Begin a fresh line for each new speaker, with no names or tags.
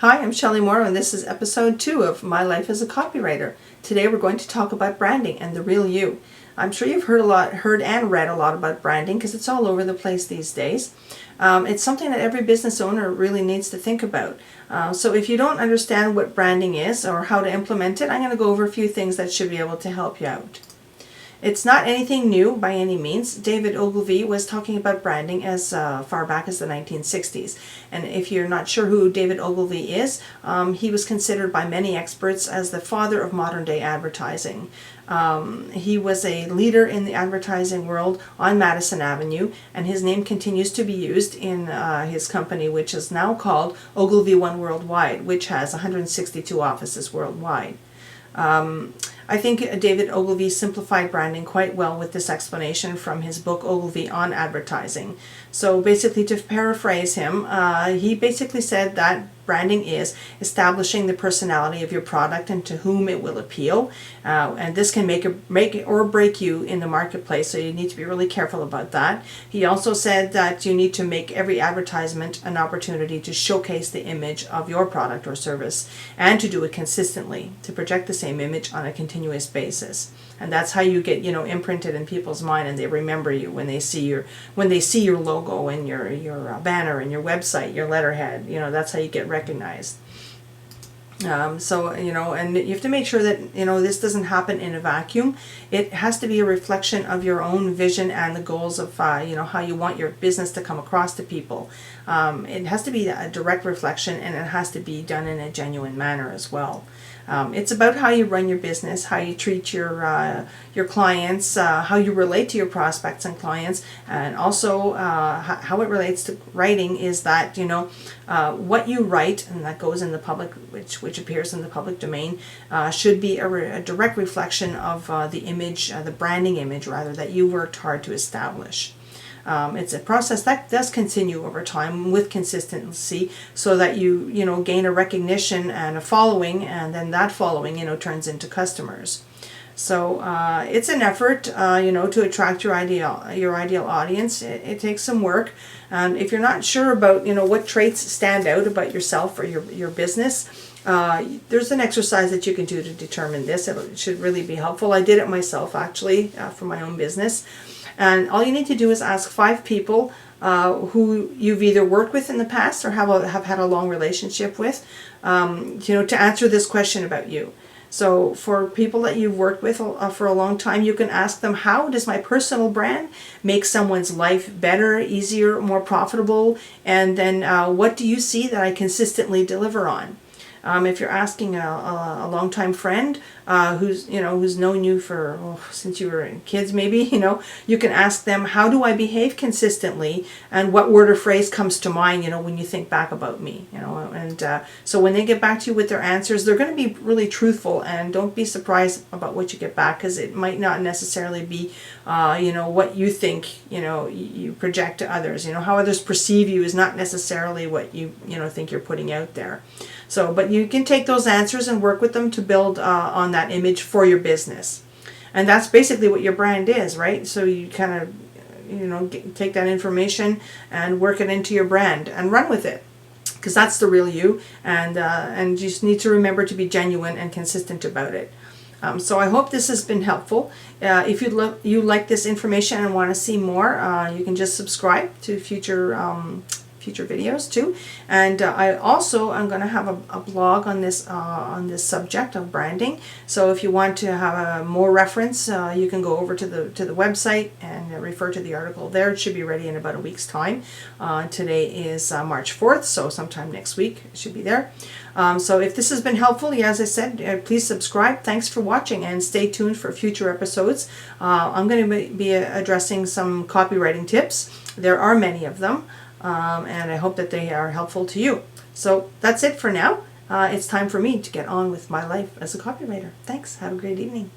Hi, I'm Shelly Moreau, and this is episode 2 of My Life as a Copywriter. Today we're going to talk about branding and the real you. I'm sure you've heard and read a lot about branding because it's all over the place these days. It's something that every business owner really needs to think about. So if you don't understand what branding is or how to implement it, I'm going to go over a few things that should be able to help you out. It's not anything new by any means. David Ogilvy was talking about branding as far back as the 1960s. And if you're not sure who David Ogilvy is, he was considered by many experts as the father of modern day advertising. He was a leader in the advertising world on Madison Avenue, and his name continues to be used in his company, which is now called Ogilvy One Worldwide, which has 162 offices worldwide. I think David Ogilvy simplified branding quite well with this explanation from his book Ogilvy on Advertising. So basically, to paraphrase him, he basically said that branding is establishing the personality of your product and to whom it will appeal, and this can make or break you in the marketplace, so you need to be really careful about that. He also said that you need to make every advertisement an opportunity to showcase the image of your product or service, and to do it consistently, to project the same image on a continuous basis. And that's how you get, imprinted in people's mind, and they remember you when they see your logo and your banner and your website, your letterhead. That's how you get recognized. And you have to make sure that, this doesn't happen in a vacuum. It has to be a reflection of your own vision and the goals of, how you want your business to come across to people. It has to be a direct reflection, and it has to be done in a genuine manner as well. It's about how you run your business, how you treat your clients, how you relate to your prospects and clients, and also how it relates to writing is that, what you write, and that goes in the public, which appears in the public domain, should be a direct reflection of the image, the branding image rather, that you worked hard to establish. It's a process that does continue over time with consistency, so that you gain a recognition and a following, and then that following turns into customers. So it's an effort to attract your ideal audience. It takes some work, and if you're not sure about what traits stand out about yourself or your business, there's an exercise that you can do to determine this. It should really be helpful. I did it myself actually for my own business. And all you need to do is ask 5 people who you've either worked with in the past or have had a long relationship with, to answer this question about you. So for people that you've worked with for a long time, you can ask them, how does my personal brand make someone's life better, easier, more profitable? And then what do you see that I consistently deliver on? If you're asking a longtime friend who's known you for since you were kids, maybe you can ask them, how do I behave consistently, and what word or phrase comes to mind when you think back about me, and so when they get back to you with their answers, they're going to be really truthful, and don't be surprised about what you get back, because it might not necessarily be what you think you project to others. How others perceive you is not necessarily what you think you're putting out there. So, but you can take those answers and work with them to build on that image for your business. And that's basically what your brand is, right? So you kind of, take that information and work it into your brand and run with it, because that's the real you. And you just need to remember to be genuine and consistent about it. So I hope this has been helpful. If you like this information and want to see more, you can just subscribe to future videos too. And I also am going to have a blog on this subject of branding. So if you want to have more reference, you can go over to the website and refer to the article there. It should be ready in about a week's time. Today is March 4th, so sometime next week it should be there. So if this has been helpful, as I said, please subscribe. Thanks for watching, and stay tuned for future episodes. I'm going to be addressing some copywriting tips. There are many of them. And I hope that they are helpful to you. So that's it for now. It's time for me to get on with my life as a copywriter. Thanks. Have a great evening.